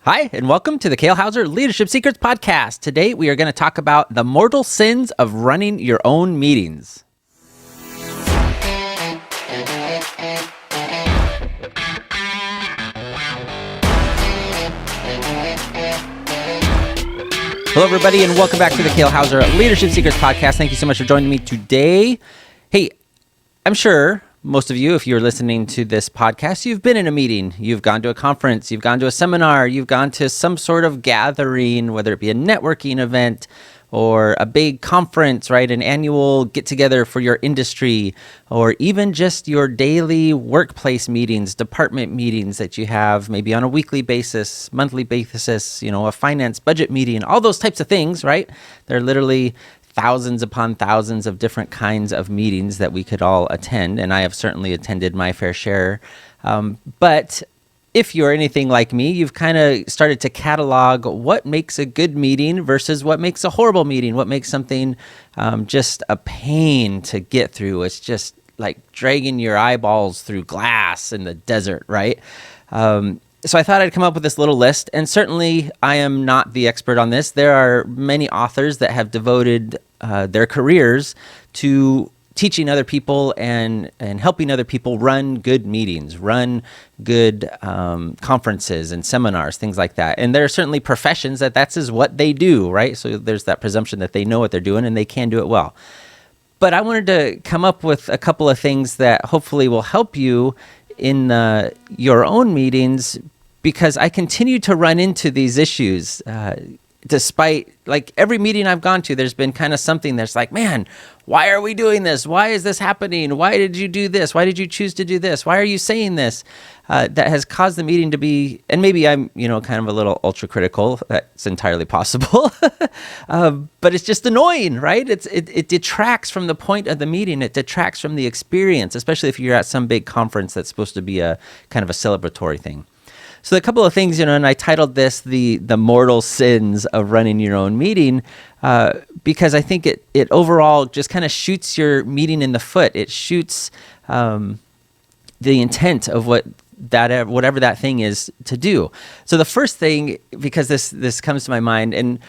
Hi, and welcome to the Kale Houser Leadership Secrets podcast. Today, we are going to talk about the mortal sins of running your own meetings. Hello, everybody, and welcome back to the Kale Houser Leadership Secrets podcast. Thank you so much for joining me today. Hey, I'm sure most of you, if you're listening to this podcast, you've been in a meeting, you've gone to a conference, you've gone to a seminar, you've gone to some sort of gathering, whether it be a networking event or a big conference, right? An annual get-together for your industry, or even just your daily workplace meetings, department meetings that you have maybe on a weekly basis, monthly basis, a finance budget meeting, all those types of things, right? They're literally thousands upon thousands of different kinds of meetings that we could all attend, and I have certainly attended my fair share. But if you're anything like me, you've kind of started to catalog what makes a good meeting versus what makes a horrible meeting, what makes something just a pain to get through. It's just like dragging your eyeballs through glass in the desert, right? So I thought I'd come up with this little list, and certainly I am not the expert on this. There are many authors that have devoted their careers to teaching other people and helping other people run good meetings, run good conferences and seminars, things like that. And there are certainly professions that's is what they do, right? So there's that presumption that they know what they're doing and they can do it well. But I wanted to come up with a couple of things that hopefully will help you in your own meetings, because I continue to run into these issues. Despite like every meeting I've gone to, there's been kind of something that's like, man, why are we doing this? Why is this happening? Why did you do this? Why did you choose to do this? Why are you saying this? That has caused the meeting to be, and maybe I'm, kind of a little ultra critical. That's entirely possible. But it's just annoying, right? It detracts from the point of the meeting. It detracts from the experience, especially if you're at some big conference that's supposed to be a kind of a celebratory thing. So a couple of things, and I titled this the mortal sins of running your own meeting, because I think it overall just kind of shoots your meeting in the foot. It shoots the intent of whatever that thing is to do. So the first thing, because this comes to my mind, and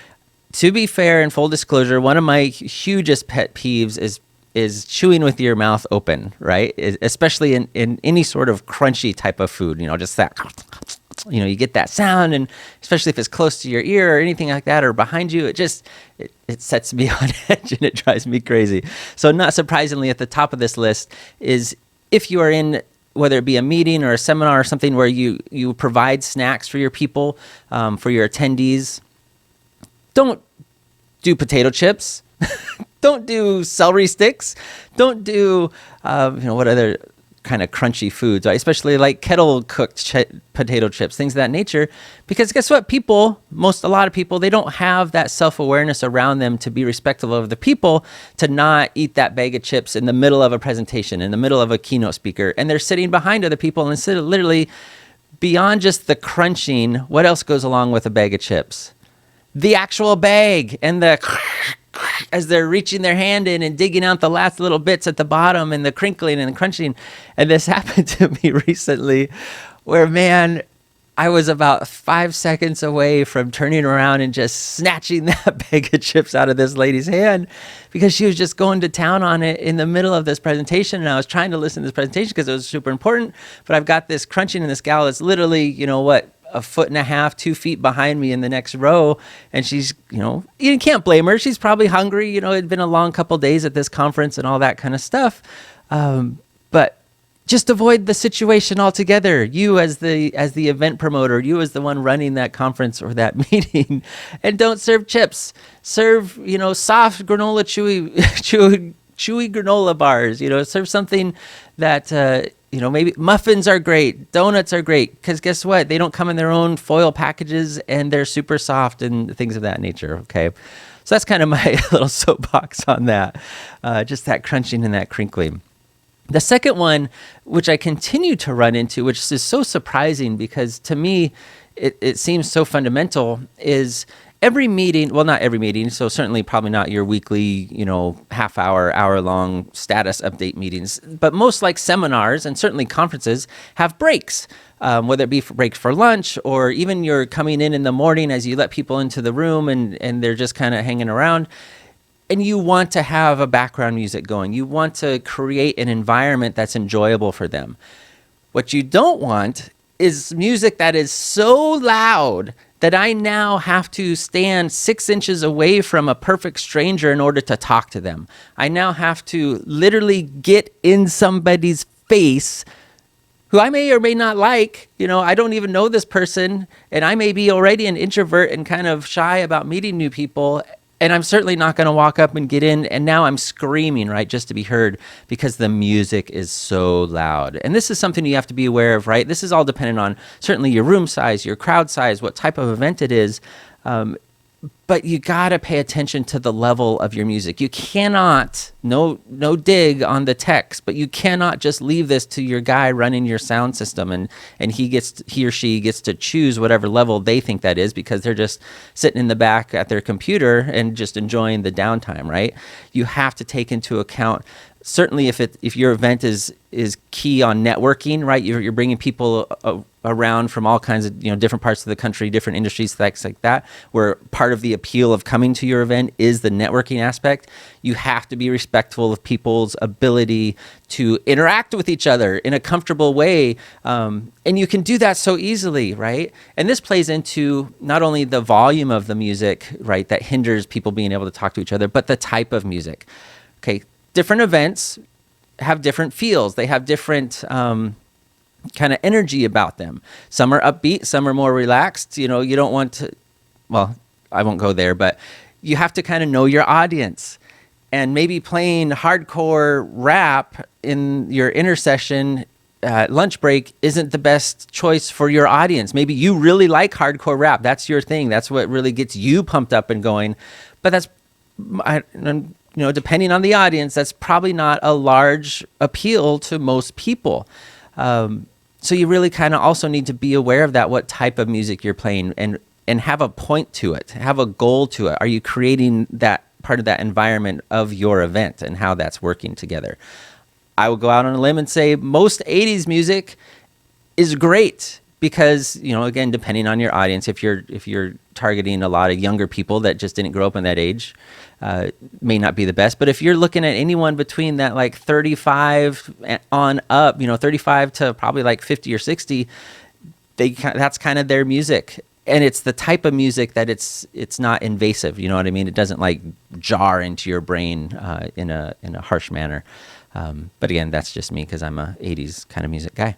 to be fair and full disclosure, one of my hugest pet peeves is chewing with your mouth open, right? Especially in any sort of crunchy type of food, just that. You get that sound, and especially if it's close to your ear or anything like that, or behind you, it sets me on edge and it drives me crazy. So not surprisingly, at the top of this list is if you are in, whether it be a meeting or a seminar or something where you provide snacks for your people, for your attendees, don't do potato chips, don't do celery sticks, don't do, what other kind of crunchy foods, right? Especially like kettle cooked potato chips, things of that nature. Because guess what? A lot of people, they don't have that self-awareness around them to be respectful of the people, to not eat that bag of chips in the middle of a presentation, in the middle of a keynote speaker. And they're sitting behind other people, and instead of literally beyond just the crunching, what else goes along with a bag of chips? The actual bag and the as they're reaching their hand in and digging out the last little bits at the bottom, and the crinkling and the crunching. And this happened to me recently where, man, I was about 5 seconds away from turning around and just snatching that bag of chips out of this lady's hand, because she was just going to town on it in the middle of this presentation. And I was trying to listen to this presentation because it was super important, but I've got this crunching, and this gal that's literally, a foot and a half, 2 feet behind me in the next row. And she's, you can't blame her. She's probably hungry. It'd been a long couple days at this conference and all that kind of stuff. But just avoid the situation altogether. You as the event promoter, you as the one running that conference or that meeting, and don't serve chips. Serve, soft granola, chewy granola bars. Serve something that, maybe muffins are great, donuts are great, because guess what? They don't come in their own foil packages, and they're super soft and things of that nature, okay? So that's kind of my little soapbox on that, just that crunching and that crinkling. The second one, which I continue to run into, which is so surprising because to me, it seems so fundamental, is every meeting, well, not every meeting, so certainly probably not your weekly, half hour, hour long status update meetings, but most like seminars and certainly conferences have breaks, whether it be for breaks for lunch or even you're coming in the morning as you let people into the room and they're just kind of hanging around. And you want to have a background music going. You want to create an environment that's enjoyable for them. What you don't want is music that is so loud that I now have to stand 6 inches away from a perfect stranger in order to talk to them. I now have to literally get in somebody's face who I may or may not like. I don't even know this person, and I may be already an introvert and kind of shy about meeting new people. And I'm certainly not going to walk up and get in. And now I'm screaming, right, just to be heard because the music is so loud. And this is something you have to be aware of, right? This is all dependent on certainly your room size, your crowd size, what type of event it is. But you got to pay attention to the level of your music. You cannot, no dig on the text, but you cannot just leave this to your guy running your sound system and he or she gets to choose whatever level they think that is because they're just sitting in the back at their computer and just enjoying the downtime, right? You have to take into account, certainly if your event is key on networking, right? You're bringing people around from all kinds of different parts of the country, different industries, things like that, where part of the appeal of coming to your event is the networking aspect. You have to be respectful of people's ability to interact with each other in a comfortable way. And you can do that so easily, right? And this plays into not only the volume of the music, right, that hinders people being able to talk to each other, but the type of music. Okay, different events have different feels. They have different kind of energy about them. Some are upbeat, some are more relaxed. You don't want to, well, I won't go there, but you have to kind of know your audience. And maybe playing hardcore rap in your intercession lunch break isn't the best choice for your audience. Maybe you really like hardcore rap. That's your thing. That's what really gets you pumped up and going. But that's, depending on the audience, that's probably not a large appeal to most people. So you really kind of also need to be aware of that, what type of music you're playing and have a point to it, have a goal to it. Are you creating that part of that environment of your event and how that's working together? I will go out on a limb and say most 80s music is great because, again, depending on your audience, if you're targeting a lot of younger people that just didn't grow up in that age, may not be the best. But if you're looking at anyone between that like 35 on up, 35 to probably like 50 or 60, that's kind of their music. And it's the type of music that it's not invasive. You know what I mean? It doesn't like jar into your brain in a harsh manner. But again, that's just me because I'm a 80s kind of music guy.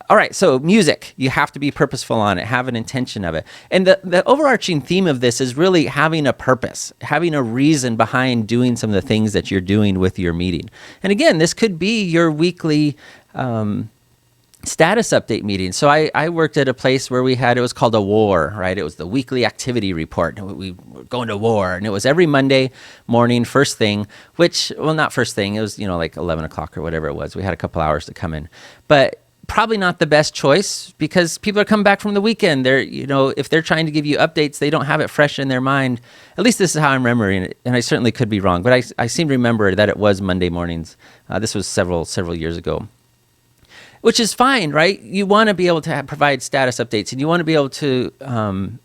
All right, so music, you have to be purposeful on it, have an intention of it. And the overarching theme of this is really having a purpose, having a reason behind doing some of the things that you're doing with your meeting. And again, this could be your weekly status update meeting. So I worked at a place where it was called a war, right? It was the weekly activity report. We were going to war. And it was every Monday morning, first thing, not first thing. It was, like 11 o'clock or whatever it was. We had a couple hours to come in. But probably not the best choice because people are coming back from the weekend. They're, if they're trying to give you updates, they don't have it fresh in their mind. At least this is how I'm remembering it, and I certainly could be wrong, but I seem to remember that it was Monday mornings. This was several years ago, which is fine, right? You want to be able to provide status updates, and you want to be able to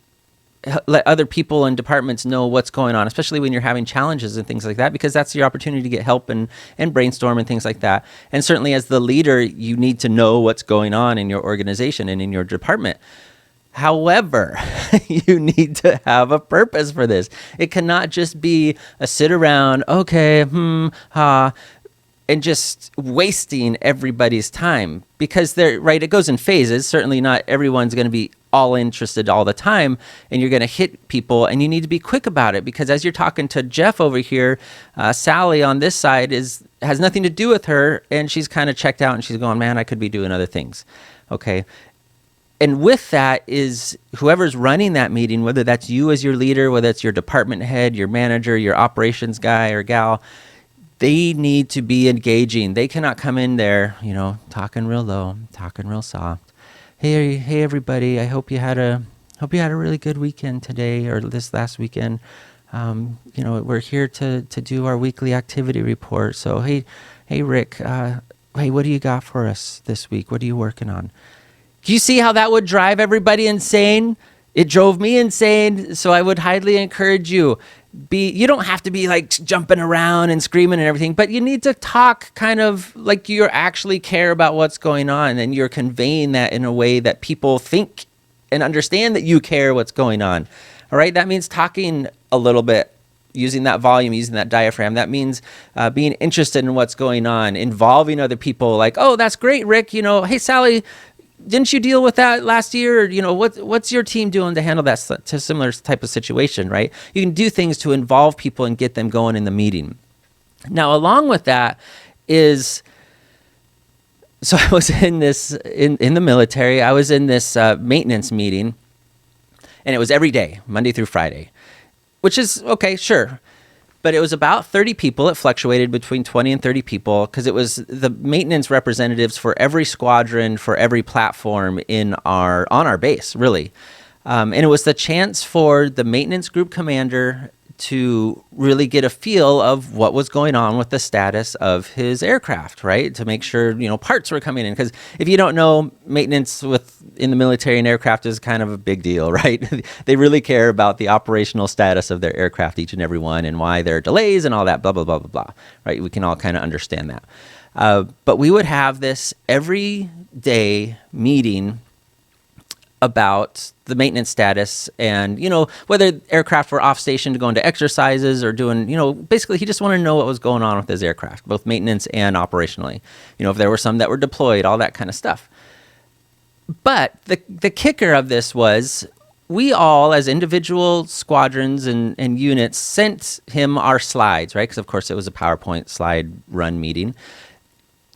let other people and departments know what's going on, especially when you're having challenges and things like that, because that's your opportunity to get help and brainstorm and things like that. And certainly as the leader, you need to know what's going on in your organization and in your department. However, you need to have a purpose for this. It cannot just be a sit around, okay, and just wasting everybody's time because it goes in phases. Certainly not everyone's going to be all interested all the time, and you're going to hit people, and you need to be quick about it because as you're talking to Jeff over here, Sally on this side has nothing to do with her, and she's kind of checked out, and she's going, man, I could be doing other things. Okay. And with that is whoever's running that meeting, whether that's you as your leader, whether it's your department head, your manager, your operations guy or gal, they need to be engaging. They cannot come in there, talking real low, talking real soft. Hey everybody, I hope you had a Hope you had a really good weekend today or this last weekend. We're here to do our weekly activity report. So, hey, Rick, hey, what do you got for us this week? What are you working on? Do you see how that would drive everybody insane? It drove me insane. So I would highly encourage you. You don't have to be like jumping around and screaming and everything, but you need to talk kind of like you actually care about what's going on, and you're conveying that in a way that people think and understand that you care what's going on. All right. That means talking a little bit, using that volume, using that diaphragm. That means being interested in what's going on, involving other people. Like, oh, that's great, Rick. Hey, Sally, didn't you deal with that last year? Or, what's your team doing to handle that to similar type of situation, right? You can do things to involve people and get them going in the meeting. Now, along with that is, so I was in this, in the military, I was in this maintenance meeting, and it was every day, Monday through Friday, which is okay, sure. But it was about 30 people. It fluctuated between 20 and 30 people because it was the maintenance representatives for every squadron, for every platform on our base, really. And it was the chance for the maintenance group commander to really get a feel of what was going on with the status of his aircraft, right? To make sure, parts were coming in. Because if you don't know, maintenance in the military and aircraft is kind of a big deal, right? They really care about the operational status of their aircraft, each and every one, and why there are delays and all that, blah, blah, blah, blah, blah, right? We can all kind of understand that. But we would have this every day meeting about the maintenance status and, whether aircraft were off station to go into exercises or doing, basically he just wanted to know what was going on with his aircraft, both maintenance and operationally. If there were some that were deployed, all that kind of stuff. But the kicker of this was we all, as individual squadrons and units, sent him our slides, right? Because, of course, it was a PowerPoint slide run meeting,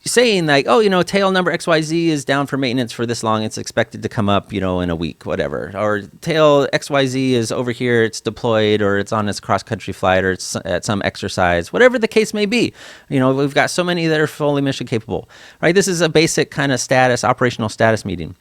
saying like, tail number XYZ is down for maintenance for this long. It's expected to come up, in a week, whatever. Or tail XYZ is over here. It's deployed, or it's on its cross-country flight, or it's at some exercise, whatever the case may be. We've got so many that are fully mission capable, right? This is a basic kind of operational status meeting.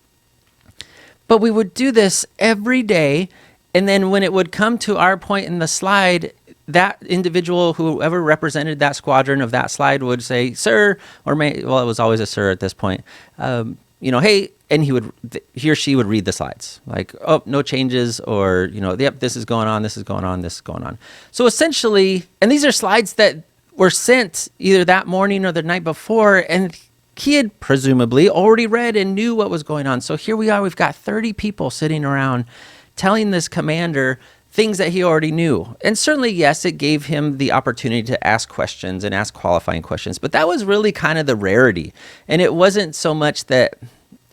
But we would do this every day. And then when it would come to our point in the slide, that individual, whoever represented that squadron of that slide, would say, sir, or it was always a sir at this point, hey, and he or she would read the slides like, oh, no changes, or, yep, this is going on, this is going on, this is going on. So essentially, and these are slides that were sent either that morning or the night before, and he had presumably already read and knew what was going on. So here we are, we've got 30 people sitting around telling this commander things that he already knew. And certainly, yes, it gave him the opportunity to ask questions and ask qualifying questions, but that was really kind of the rarity. And it wasn't so much that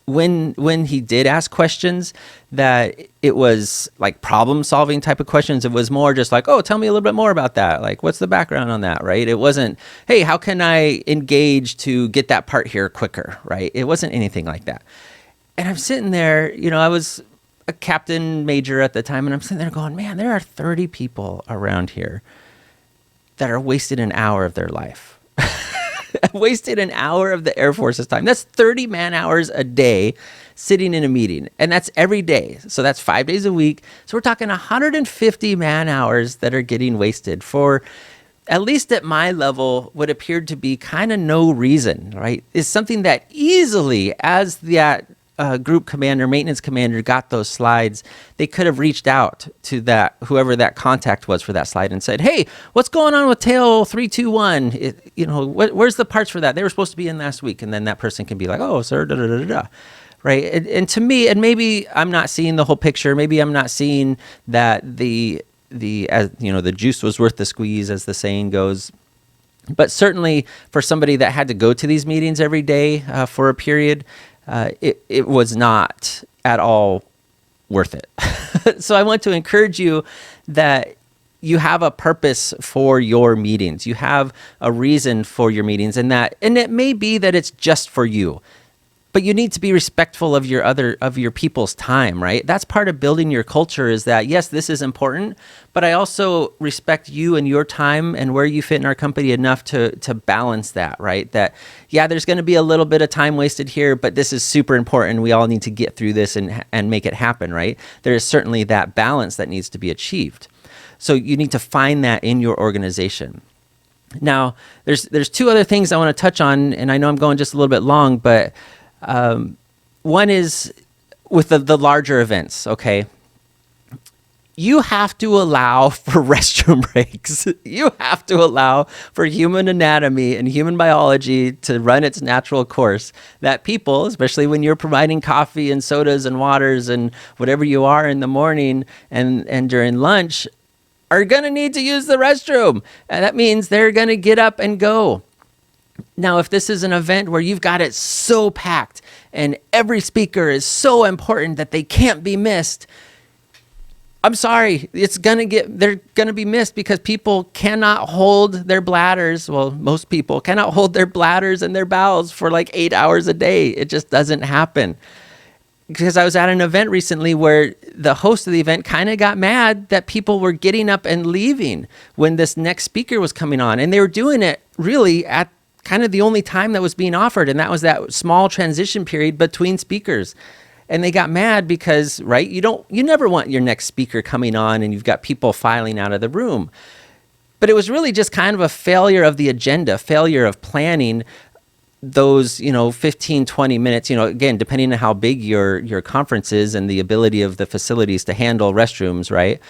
when he did ask questions that it was like problem-solving type of questions. It was more just like, oh, tell me a little bit more about that. Like, what's the background on that, right? It wasn't, hey, how can I engage to get that part here quicker, right? It wasn't anything like that. And I'm sitting there, I was a captain major at the time, and I'm sitting there going, man, there are 30 people around here that are wasted an hour of their life. Wasted an hour of the Air Force's time. That's 30 man hours a day sitting in a meeting, and that's every day. So that's 5 days a week. So we're talking 150 man hours that are getting wasted for, at least at my level, what appeared to be kind of no reason, right? Is something that easily, as that group commander, maintenance commander got those slides, they could have reached out to that, whoever that contact was for that slide, and said, hey, what's going on with tail 321? Where's the parts for that? They were supposed to be in last week. And then that person can be like, oh, sir, da-da-da-da-da. Right. And to me, and maybe I'm not seeing the whole picture. Maybe I'm not seeing that the juice was worth the squeeze, as the saying goes. But certainly for somebody that had to go to these meetings every day for a period, it was not at all worth it. So I want to encourage you that you have a purpose for your meetings. You have a reason for your meetings, and it may be that it's just for you. But you need to be respectful of your people's time, right? That's part of building your culture, is that, yes, this is important, but I also respect you and your time and where you fit in our company enough to balance that, right? That, yeah, there's going to be a little bit of time wasted here, but this is super important. We all need to get through this and make it happen, right? There is certainly that balance that needs to be achieved. So you need to find that in your organization. Now, there's two other things I want to touch on, and I know I'm going just a little bit long, but one is with the larger events, okay? You have to allow for restroom breaks. You have to allow for human anatomy and human biology to run its natural course. That people, especially when you're providing coffee and sodas and waters and whatever you are in the morning and during lunch, are going to need to use the restroom. And that means they're going to get up and go. Now, if this is an event where you've got it so packed and every speaker is so important that they can't be missed, I'm sorry, they're gonna be missed because people cannot hold their bladders. Well, most people cannot hold their bladders and their bowels for like 8 hours a day. It just doesn't happen. Because I was at an event recently where the host of the event kind of got mad that people were getting up and leaving when this next speaker was coming on. And they were doing it really at kind of the only time that was being offered. And that was that small transition period between speakers. And they got mad because, right, you never want your next speaker coming on and you've got people filing out of the room. But it was really just kind of a failure of the agenda, failure of planning those, 15, 20 minutes, again, depending on how big your conference is and the ability of the facilities to handle restrooms, right?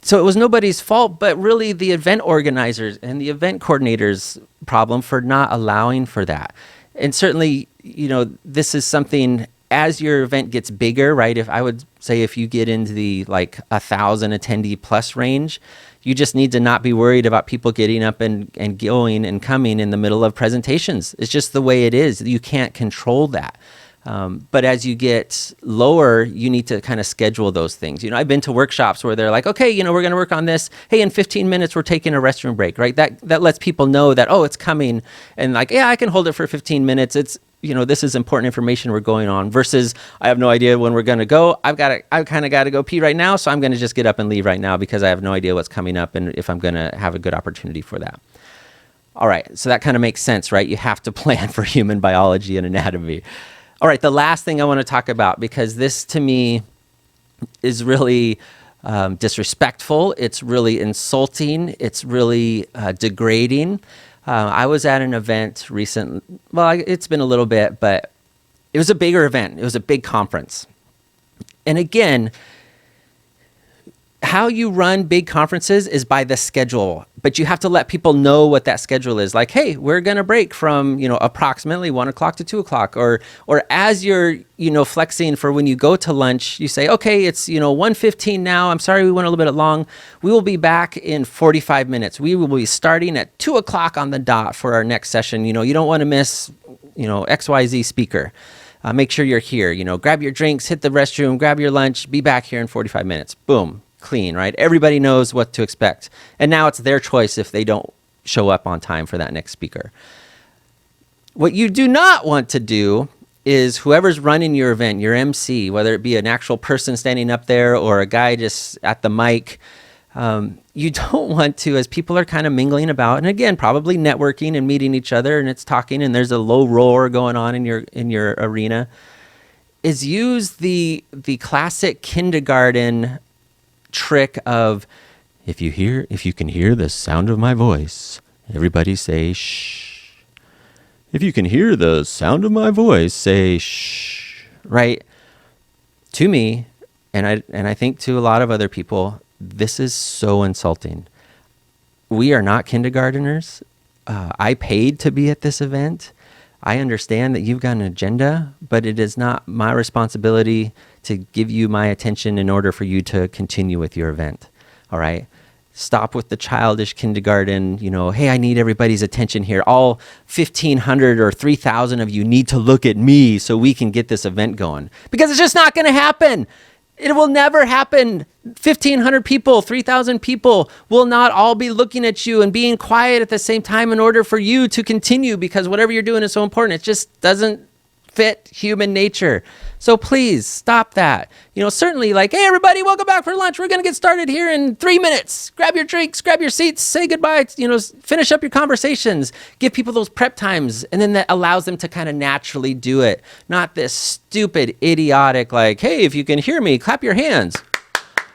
So it was nobody's fault, but really the event organizers and the event coordinators' problem for not allowing for that. And certainly, this is something as your event gets bigger, right? If you get into the 1,000 attendee plus range, you just need to not be worried about people getting up and going and coming in the middle of presentations. It's just the way it is. You can't control that. But as you get lower, you need to kind of schedule those things. I've been to workshops where they're like, okay, we're going to work on this. Hey, in 15 minutes, we're taking a restroom break, right? That lets people know that, it's coming. And yeah, I can hold it for 15 minutes. It's, this is important information we're going on versus I have no idea when we're going to go. I kind of got to go pee right now. So I'm going to just get up and leave right now because I have no idea what's coming up and if I'm going to have a good opportunity for that. All right. So that kind of makes sense, right? You have to plan for human biology and anatomy. All right, the last thing I want to talk about, because this to me is really disrespectful. It's really insulting. It's really degrading. I was at an event recently. Well, it's been a little bit, but it was a bigger event. It was a big conference. And again, how you run big conferences is by the schedule, but you have to let people know what that schedule is. Like, hey, we're going to break from, approximately 1 o'clock to 2 o'clock, or as you're, flexing for when you go to lunch, you say, okay, it's, 1:15 now. I'm sorry, we went a little bit long. We will be back in 45 minutes. We will be starting at 2 o'clock on the dot for our next session. You don't want to miss, XYZ speaker. Make sure you're here, grab your drinks, hit the restroom, grab your lunch, be back here in 45 minutes. Boom. Clean, right? Everybody knows what to expect. And now it's their choice if they don't show up on time for that next speaker. What you do not want to do is whoever's running your event, your MC, whether it be an actual person standing up there or a guy just at the mic, you don't want to, as people are kind of mingling about, and again, probably networking and meeting each other and it's talking and there's a low roar going on in your arena, is use the classic kindergarten trick of if you can hear the sound of my voice, everybody say shh. If you can hear the sound of my voice, say shh. Right? To me, and I think to a lot of other people, this is so insulting. We are not kindergarteners. I paid to be at this event. I understand that you've got an agenda, but it is not my responsibility to give you my attention in order for you to continue with your event. All right? Stop with the childish kindergarten, hey, I need everybody's attention here. All 1,500 or 3,000 of you need to look at me so we can get this event going. Because it's just not going to happen. It will never happen. 1,500 people, 3,000 people will not all be looking at you and being quiet at the same time in order for you to continue because whatever you're doing is so important. It just doesn't fit human nature. So please stop that. Certainly like, hey, everybody, welcome back for lunch. We're going to get started here in 3 minutes. Grab your drinks, grab your seats, say goodbye, finish up your conversations, give people those prep times. And then that allows them to kind of naturally do it. Not this stupid, idiotic, like, hey, if you can hear me, clap your hands.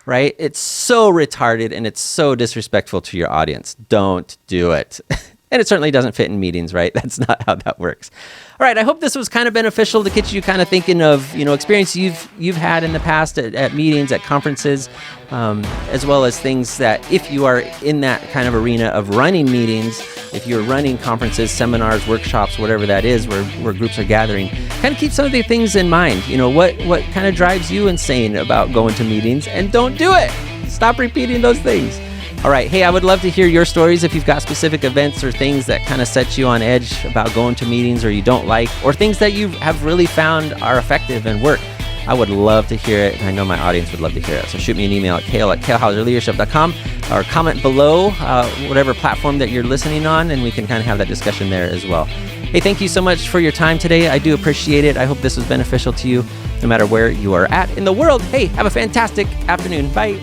Right? It's so retarded and it's so disrespectful to your audience. Don't do it. And it certainly doesn't fit in meetings, right? That's not how that works. All right, I hope this was kind of beneficial to get you kind of thinking of, experience you've had in the past at meetings, at conferences, as well as things that if you are in that kind of arena of running meetings, if you're running conferences, seminars, workshops, whatever that is, where groups are gathering, kind of keep some of the things in mind. What kind of drives you insane about going to meetings, and don't do it. Stop repeating those things. All right. Hey, I would love to hear your stories if you've got specific events or things that kind of set you on edge about going to meetings or you don't like, or things that you have really found are effective and work. I would love to hear it, and I know my audience would love to hear it. So shoot me an email at kale@kalehouserleadership.com or comment below whatever platform that you're listening on, and we can kind of have that discussion there as well. Hey, thank you so much for your time today. I do appreciate it. I hope this was beneficial to you no matter where you are at in the world. Hey, have a fantastic afternoon. Bye.